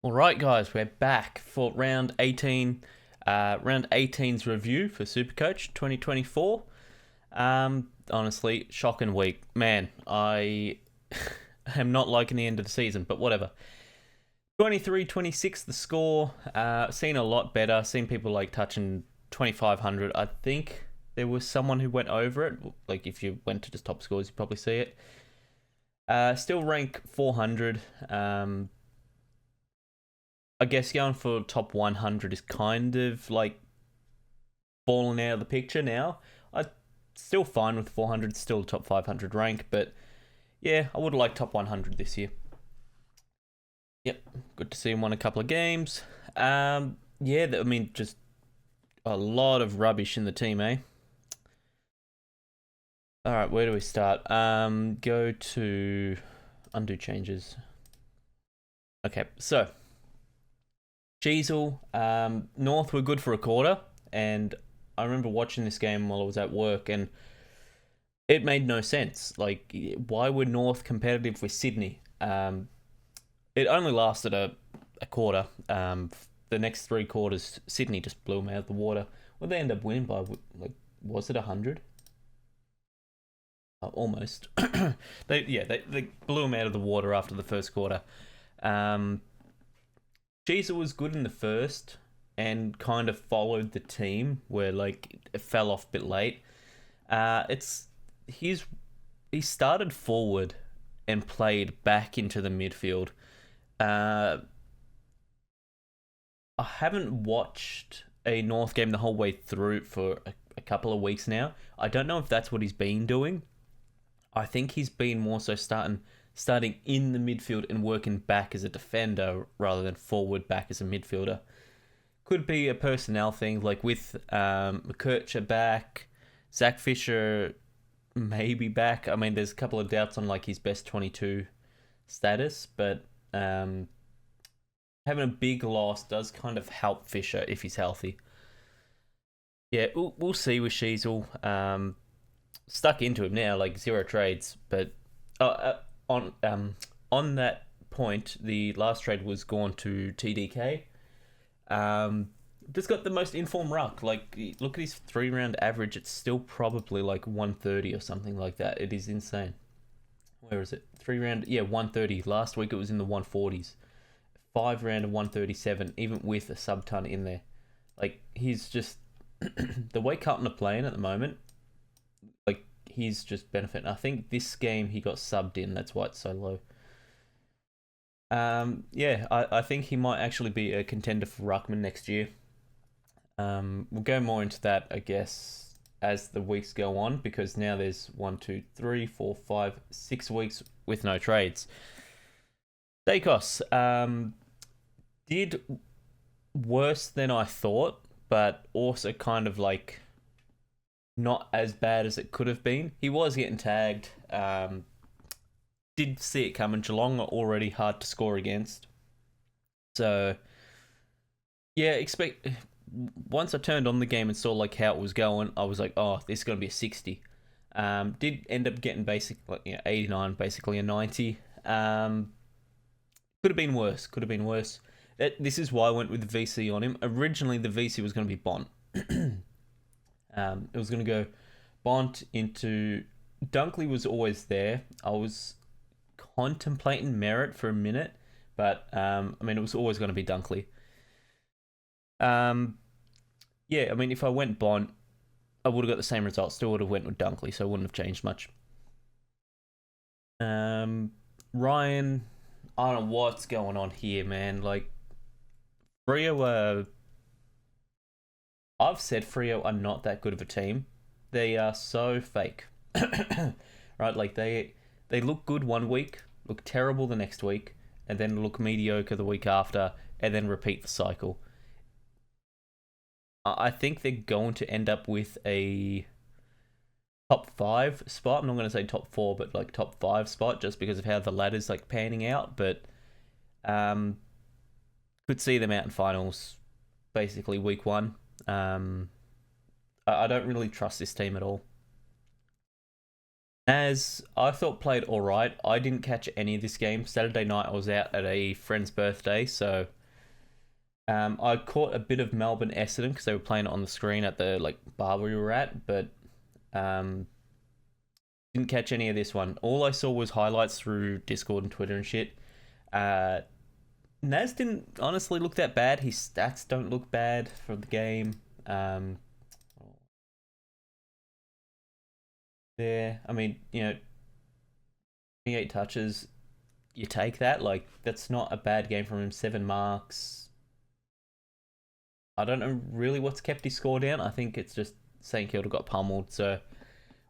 All right, guys, we're back for round 18. Round 18's review for Supercoach 2024. Honestly, shocking week. Man, I am not liking the end of the season, but whatever. 23-26, the score. Seen a lot better. Seen people like touching 2,500. I think there was someone who went over it. Like, if you went to the top scores, you probably see it. Still rank 400. I guess going for top 100 is kind of like falling out of the picture now. I still fine with 400, still top 500 rank, but yeah, I would have liked top 100 this year. Yep, good to see him won a couple of games. Yeah, I mean, just a lot of rubbish in the team, eh? All right, where do we start? Go to undo changes. Okay, so Cheezel, North were good for a quarter, and I remember watching this game while I was at work, and it made no sense. Like, why were North competitive with Sydney? It only lasted a quarter. The next three quarters, Sydney just blew them out of the water. Well, they end up winning by, like, was it 100? Almost. They blew them out of the water after the first quarter. Cheezer was good in the first and kind of followed the team where like it fell off a bit late. It's he's he started forward and played back into the midfield. Uh, I haven't watched a North game the whole way through for a couple of weeks now. I don't know if that's what he's been doing. I think he's been more so starting in the midfield and working back as a defender rather than forward back as a midfielder. Could be a personnel thing, like with McKercher back, Zach Fisher maybe back. I mean, there's a couple of doubts on like his best 22 status, but having a big loss does kind of help Fisher if he's healthy. Yeah, we'll see with Sheasel. Stuck into him now, like zero trades, but on that point, the last trade was gone to TDK. Just got the most informed ruck. Like, look at his 3 round average. It's still probably like 130 or something like that. It is insane. Where is it? 3 round, yeah, 130. Last week it was in the 140s. 5 round of 137, even with a sub ton in there. Like, he's just the way Carlton are playing at the moment. Like, he's just benefiting. I think this game he got subbed in. That's why it's so low. Yeah, I think he might actually be a contender for Ruckman next year. We'll go more into that, I guess, as the weeks go on, because now there's 1, 2, 3, 4, 5, 6 weeks with no trades. Dacos did worse than I thought, but also kind of like not as bad as it could have been. He was getting tagged. Did see it coming. Geelong are already hard to score against. So, yeah, expect. Once I turned on the game and saw like how it was going, I was like, oh, this is going to be a 60. Did end up getting basically 89, basically a 90. Could have been worse. Could have been worse. This is why I went with the VC on him. Originally, the VC was going to be Bont. It was going to go Bont into Dunkley was always there. I was contemplating Merritt for a minute, but I mean it was always going to be Dunkley. Yeah, I mean if I went Bont, I would have got the same result. Still would have went with Dunkley, so it wouldn't have changed much. Ryan, I don't know what's going on here, man. Like Freo, I've said Freo are not that good of a team. They are so fake, right? Like they look good one week, look terrible the next week, and then look mediocre the week after, and then repeat the cycle. I think they're going to end up with a top 5 spot. I'm not going to say top 4, but like top 5 spot just because of how the ladder's like panning out. But could see them out in finals, basically week 1. I don't really trust this team at all. As I thought played all right. I didn't catch any of this game. Saturday night I was out at a friend's birthday, so I caught a bit of Melbourne Essendon because they were playing it on the screen at the like bar we were at, but um, didn't catch any of this one. All I saw was highlights through Discord and Twitter and shit. Uh, Naz didn't honestly look that bad. His stats don't look bad for the game. Um, I mean, 28 touches, you take that. Like, that's not a bad game from him. 7 marks. I don't know really what's kept his score down. I think it's just St Kilda got pummeled, so it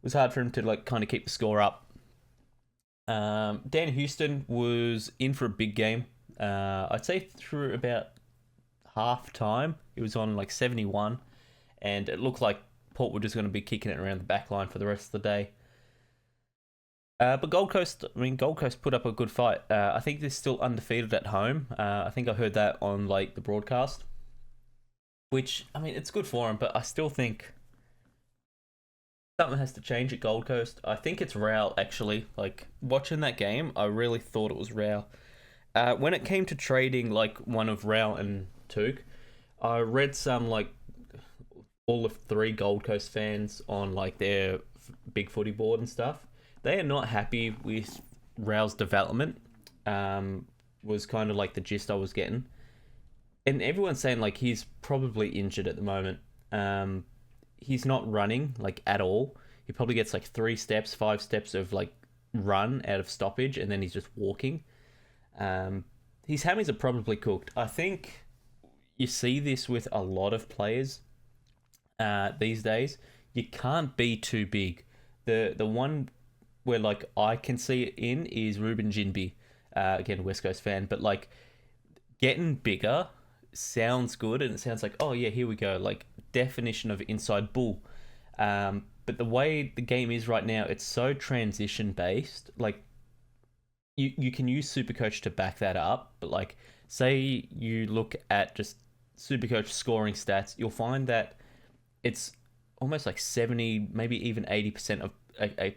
was hard for him to like kind of keep the score up. Dan Houston was in for a big game. I'd say through about half time, it was on like 71, and it looked like Port were just going to be kicking it around the back line for the rest of the day. But Gold Coast put up a good fight. I think they're still undefeated at home. I think I heard that on like the broadcast, which I mean it's good for them, but I still think something has to change at Gold Coast. I think it's Rao actually. Like watching that game, I really thought it was Rao. When it came to trading like one of Rao and Took, I read some like all of 3 Gold Coast fans on like their big footy board and stuff. They are not happy with Rao's development. Was kind of like the gist I was getting, and everyone's saying like he's probably injured at the moment. He's not running like at all. He probably gets like 3 steps, 5 steps of like run out of stoppage, and then he's just walking. His hammies are probably cooked. I think you see this with a lot of players these days. You can't be too big. The one where like I can see it in is Ruben Jinbi. Again, West Coast fan, but like getting bigger sounds good, and it sounds like, oh yeah, here we go, like definition of inside bull. But the way the game is right now, it's so transition based. Like you can use Supercoach to back that up, but like say you look at just Supercoach scoring stats, you'll find that it's almost like 70, maybe even 80% of a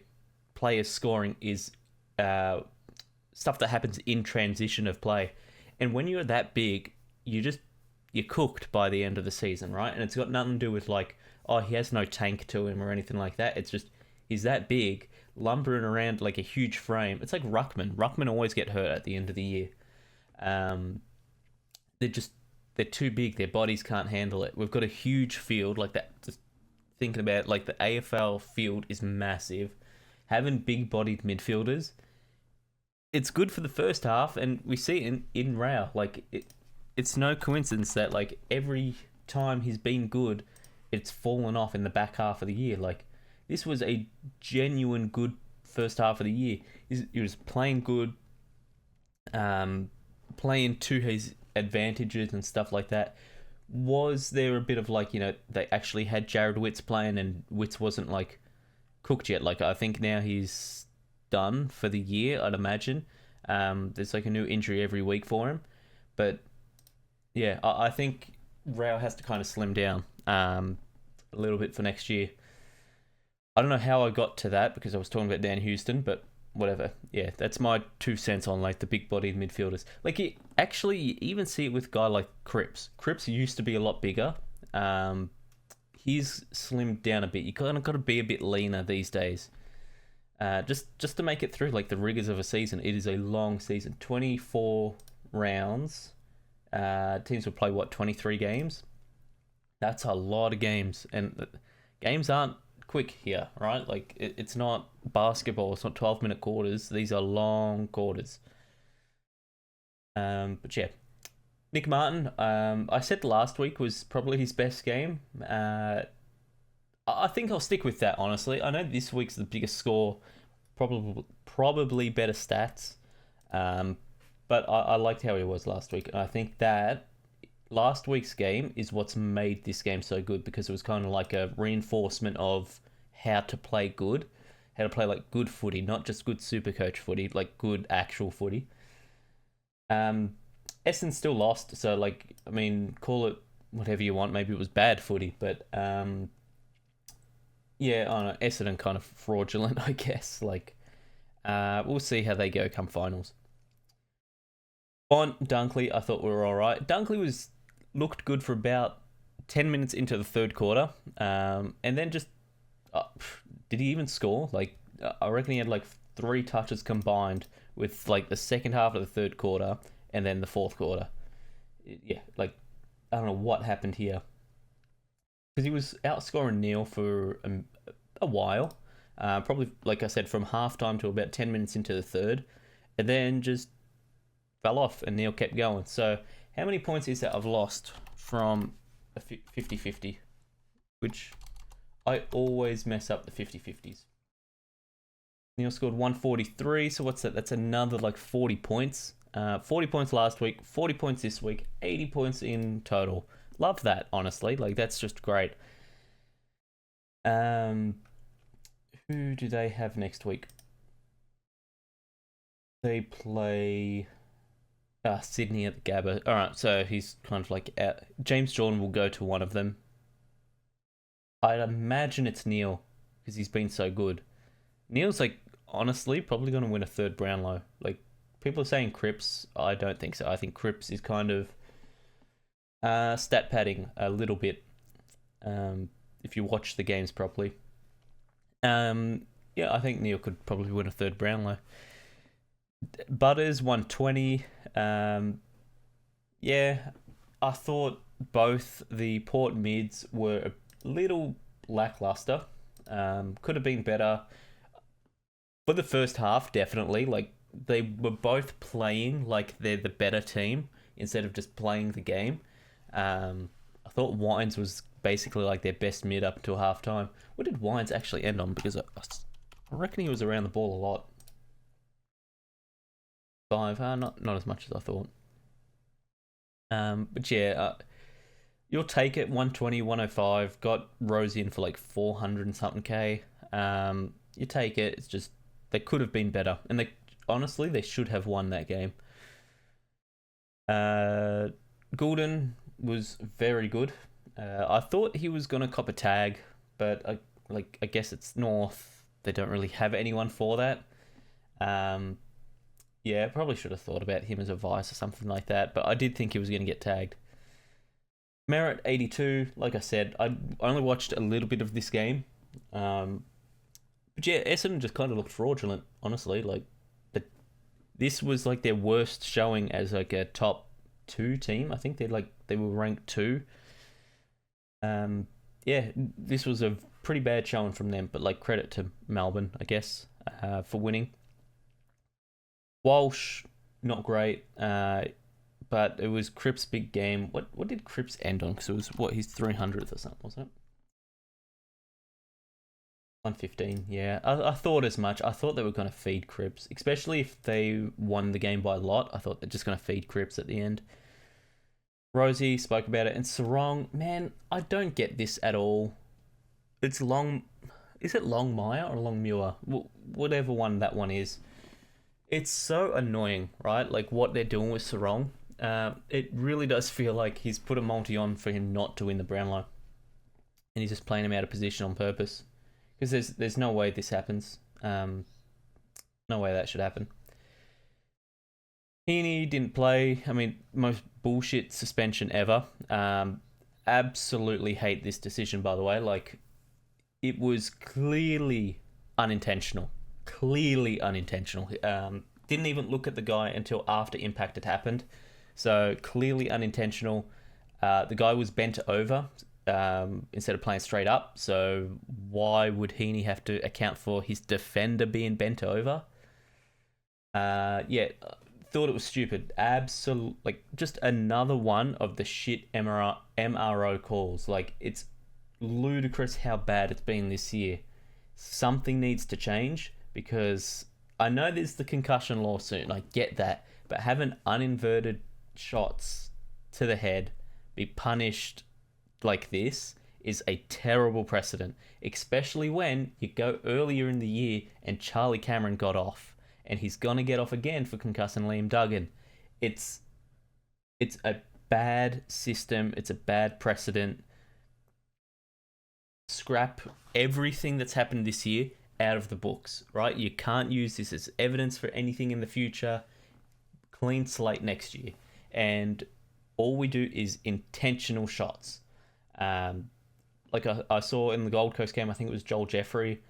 player's scoring is stuff that happens in transition of play. And when you're that big, you're cooked by the end of the season, right? And it's got nothing to do with like, oh, he has no tank to him or anything like that. It's just he's that big, lumbering around like a huge frame. It's like Ruckman. Ruckman always get hurt at the end of the year. Um, they're too big. Their bodies can't handle it. We've got a huge field like that. Just thinking about it, like the AFL field is massive. Having big-bodied midfielders, it's good for the first half, and we see it in Rao. Like it's no coincidence that like every time he's been good, it's fallen off in the back half of the year. Like this was a genuine good first half of the year. He was playing good, playing to his advantages and stuff like that. Was there a bit of like, they actually had Jared Witts playing and Witts wasn't like cooked yet? Like I think now he's done for the year, I'd imagine. There's like a new injury every week for him, but yeah, I think Rao has to kind of slim down a little bit for next year. I don't know how I got to that because I was talking about Dan Houston, but whatever. Yeah, that's my 2 cents on like the big-bodied midfielders. Like you even see it with a guy like Cripps. Cripps used to be a lot bigger. He's slimmed down a bit. You kind of got to be a bit leaner these days. Just to make it through like the rigors of a season. It is a long season, 24 rounds. Teams will play 23 games. That's a lot of games, and games aren't quick here, right? Like it's not basketball. It's not 12-minute quarters. These are long quarters. But yeah, Nick Martin. I said last week was probably his best game. I think I'll stick with that. Honestly, I know this week's the biggest score, probably better stats. But I liked how he was last week, and I think that last week's game is what's made this game so good because it was kind of like a reinforcement of how to play good, how to play like good footy, not just good Supercoach footy, like good actual footy. Essendon still lost, so like I mean, call it whatever you want. Maybe it was bad footy, but Yeah, I know, Essendon kind of fraudulent, I guess. We'll see how they go come finals. On Dunkley, I thought we were all right. Dunkley looked good for about 10 minutes into the third quarter, and then just uh, did he even score? I reckon he had like 3 touches combined with like the second half of the third quarter and then the fourth quarter. Yeah, I don't know what happened here because he was outscoring Neil for a while. Probably, like I said, from halftime to about 10 minutes into the third, and then just fell off and Neil kept going. So, how many points is that I've lost from a 50-50? Which I always mess up the 50-50s. Neil scored 143, so what's that? That's another like 40 points. 40 points last week, 40 points this week, 80 points in total. Love that, honestly. That's just great. Who do they have next week? They play Sydney at the Gabba. Alright, so he's kind of like out. James Jordan will go to one of them. I'd imagine it's Neil because he's been so good. Neil's honestly probably going to win a third Brownlow. People are saying Cripps. I don't think so. I think Cripps is kind of stat padding a little bit. If you watch the games properly. Yeah, I think Neil could probably win a third Brownlow. Butters 120. Yeah, I thought both the Port mids were a little lackluster. Could have been better. For the first half, definitely. They were both playing like they're the better team instead of just playing the game. I thought Wines was basically like their best mid up until halftime. What did Wines actually end on? Because I reckon he was around the ball a lot. 5, not as much as I thought. But yeah, you'll take it. 120, 105. Got Rosie in for 400 and something K. You take it. It's just they could have been better, and they should have won that game. Goulden was very good. I thought he was gonna cop a tag, but I guess it's North. They don't really have anyone for that. Yeah, probably should have thought about him as a vice or something like that, but I did think he was going to get tagged. Merritt 82, like I said, I only watched a little bit of this game. But yeah, Essendon just kind of looked fraudulent, honestly. This was their worst showing as a top 2 team. I think they were ranked 2. Yeah, this was a pretty bad showing from them, but credit to Melbourne, I guess, for winning. Walsh, not great, but it was Cripps' big game. What did Cripps end on? Because it was his 300th or something, wasn't it? 115. Yeah, I thought as much. I thought they were going to feed Cripps, especially if they won the game by a lot. I thought they're just going to feed Cripps at the end. Rosie spoke about it, and Sarong, man, I don't get this at all. It's Long. Is it Longmire or Longmuir? Whatever one that one is. It's so annoying, right? What they're doing with Sarong. It really does feel like he's put a multi on for him not to win the Brownlow. And he's just playing him out of position on purpose. Because there's no way this happens. No way that should happen. Heaney didn't play. I mean, most bullshit suspension ever. Absolutely hate this decision, by the way. It was clearly unintentional. Clearly unintentional. Didn't even look at the guy until after impact had happened. So clearly unintentional. The guy was bent over instead of playing straight up. So why would Heaney have to account for his defender being bent over? Yeah, thought it was stupid. Absolutely, just another one of the shit MRO calls. It's ludicrous how bad it's been this year. Something needs to change. Because I know there's the concussion lawsuit, and I get that, but having uninverted shots to the head be punished like this is a terrible precedent, especially when you go earlier in the year and Charlie Cameron got off, and he's gonna get off again for concussing Liam Duggan. It's a bad system. It's a bad precedent. scrap everything that's happened this year out of the books, right? You can't use this as evidence for anything in the future. Clean slate next year. And all we do is intentional shots. Like I saw in the Gold Coast game, I think it was Joel Jeffrey.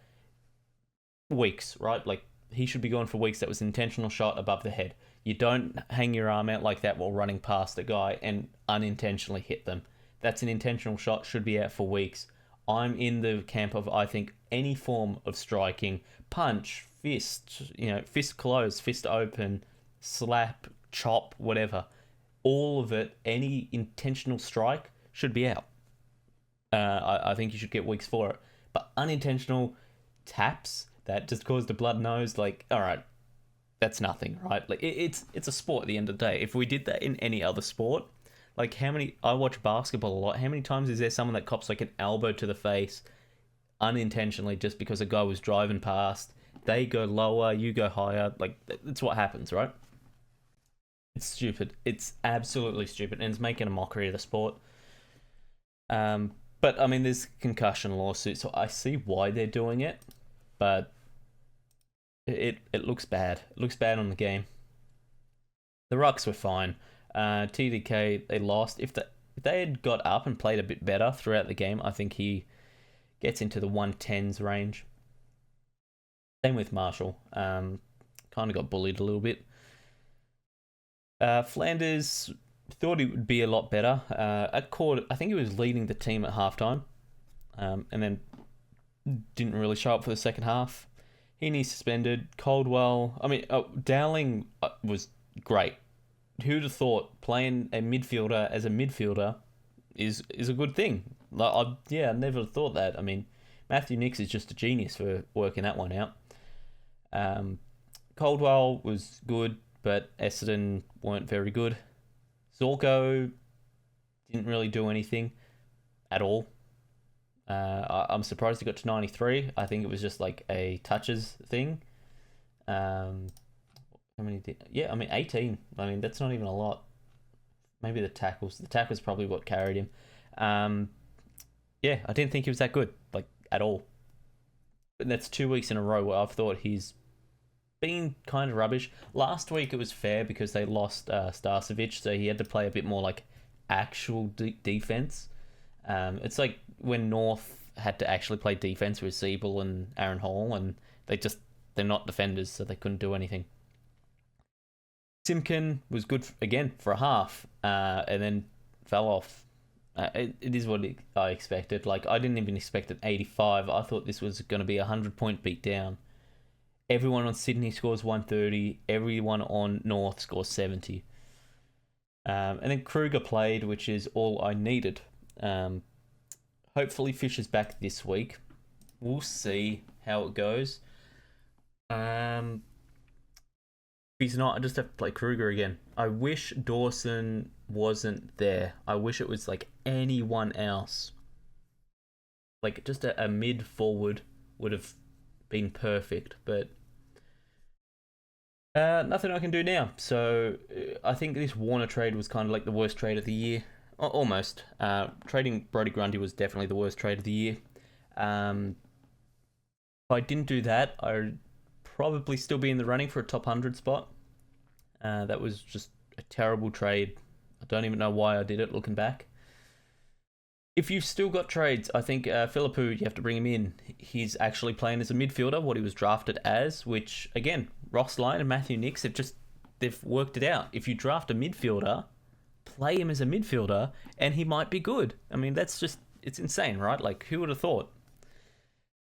Weeks, right? Like, he should be going for weeks. That was an intentional shot above the head. You don't hang your arm out like that while running past a guy and unintentionally hit them. That's an intentional shot, should be out for weeks. I'm in the camp of, I think, any form of striking, punch, fist, fist closed, fist open, slap, chop, whatever. All of it, any intentional strike should be out. I think you should get weeks for it. But unintentional taps that just caused a blood nose, like, all right, that's nothing, right? Like, it's a sport at the end of the day. If we did that in any other sport, like, I watch basketball a lot. How many times is there someone that cops like an elbow to the face unintentionally just because a guy was driving past? They go lower, you go higher. Like, that's what happens, right? It's stupid. It's absolutely stupid, and it's making a mockery of the sport. But I mean, there's concussion lawsuits, so I see why they're doing it, but it looks bad. It looks bad on the game. The Rucks were fine. TDK, they lost. If they had got up and played a bit better throughout the game, I think he gets into the 110s range. Same with Marshall. Kind of got bullied a little bit. Flanders thought he would be a lot better. At court, I think he was leading the team at halftime, and then didn't really show up for the second half. Heaney suspended. Caldwell, Dowling was great. Who'd have thought playing a midfielder as a midfielder is a good thing? I never thought that. I mean, Matthew Nix is just a genius for working that one out. Caldwell was good, but Essendon weren't very good. Zorko didn't really do anything at all. I'm surprised he got to 93. I think it was just like a touches thing. How many did... Yeah, 18. That's not even a lot. Maybe the tackles. The tackles probably what carried him. I didn't think he was that good, like, at all. But that's 2 weeks in a row where I've thought he's been kind of rubbish. Last week it was fair because they lost Starcevic, so he had to play a bit more like actual defense. It's like when North had to actually play defense with Siebel and Aaron Hall, and they're not defenders, so they couldn't do anything. Simkin was good again for a half, and then fell off. It is what I expected. Like, I didn't even expect an 85. I thought this was going to be a 100-point beat down. Everyone on Sydney scores 130. Everyone on North scores 70. And then Kruger played, which is all I needed. Hopefully Fisher's back this week. We'll see how it goes. If he's not, I just have to play Kruger again. I wish Dawson wasn't there. I wish it was like anyone else. Like, just a mid-forward would have been perfect, but nothing I can do now. So I think this Warner trade was kind of like the worst trade of the year. Almost. Trading Brodie Grundy was definitely the worst trade of the year. If I didn't do that, I'd probably still be in the running for a top 100 spot. That was just a terrible trade. I don't even know why I did it looking back. If you've still got trades, I think Philippou, you have to bring him in. He's actually playing as a midfielder, what he was drafted as, which, again, Ross Lyon and Matthew Nix they've worked it out. If you draft a midfielder, play him as a midfielder, and he might be good. It's insane, right? Like, who would have thought?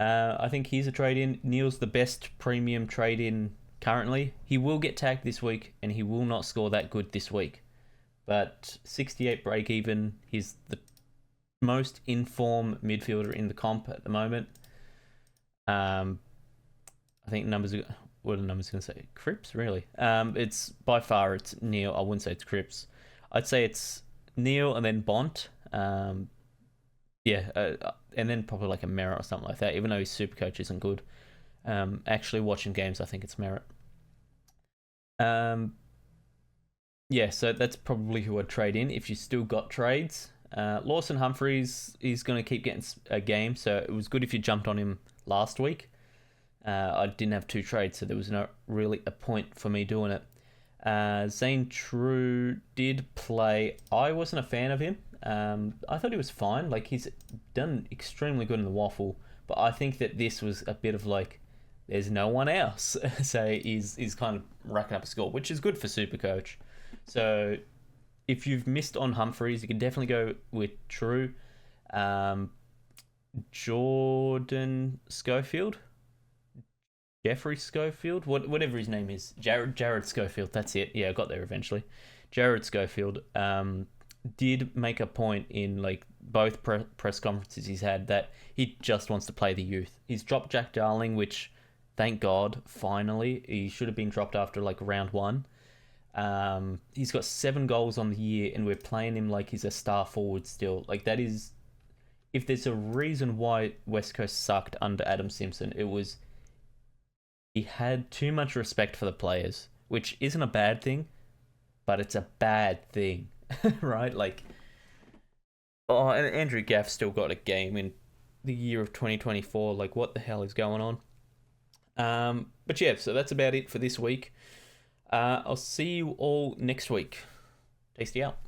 I think he's a trade-in. Neil's the best premium trade-in currently. He will get tagged this week, and he will not score that good this week. But 68 break-even, he's the most in-form midfielder in the comp at the moment. I think numbers... What are the numbers going to say? Cripps, really? It's by far, it's Neil. I wouldn't say it's Cripps. I'd say it's Neil and then Bont. And then probably like a Merritt or something like that, even though his Supercoach isn't good. Actually watching games, I think it's Merritt. So that's probably who I'd trade in if you still got trades. Lawson Humphreys is going to keep getting a game, so it was good if you jumped on him last week. I didn't have 2 trades, so there was not really a point for me doing it. Zane True did play. I wasn't a fan of him. I thought he was fine. Like, he's done extremely good in the waffle, but I think that this was a bit of like, there's no one else. So he's kind of racking up a score, which is good for Supercoach. So if you've missed on Humphreys, you can definitely go with True. Jordan Schofield, Jeffrey Schofield, whatever his name is, Jared Schofield. That's it. Yeah, I got there eventually. Jared Schofield did make a point in like both press conferences he's had that he just wants to play the youth. He's dropped Jack Darling, which thank God, finally. He should have been dropped after like round 1. He's got 7 goals on the year, and we're playing him like he's a star forward still. Like, that is, if there's a reason why West Coast sucked under Adam Simpson, it was he had too much respect for the players, which isn't a bad thing, but it's a bad thing, right? Like, oh, and Andrew Gaff still got a game in the year of 2024. Like, what the hell is going on? But yeah, so that's about it for this week. I'll see you all next week. Tasty out.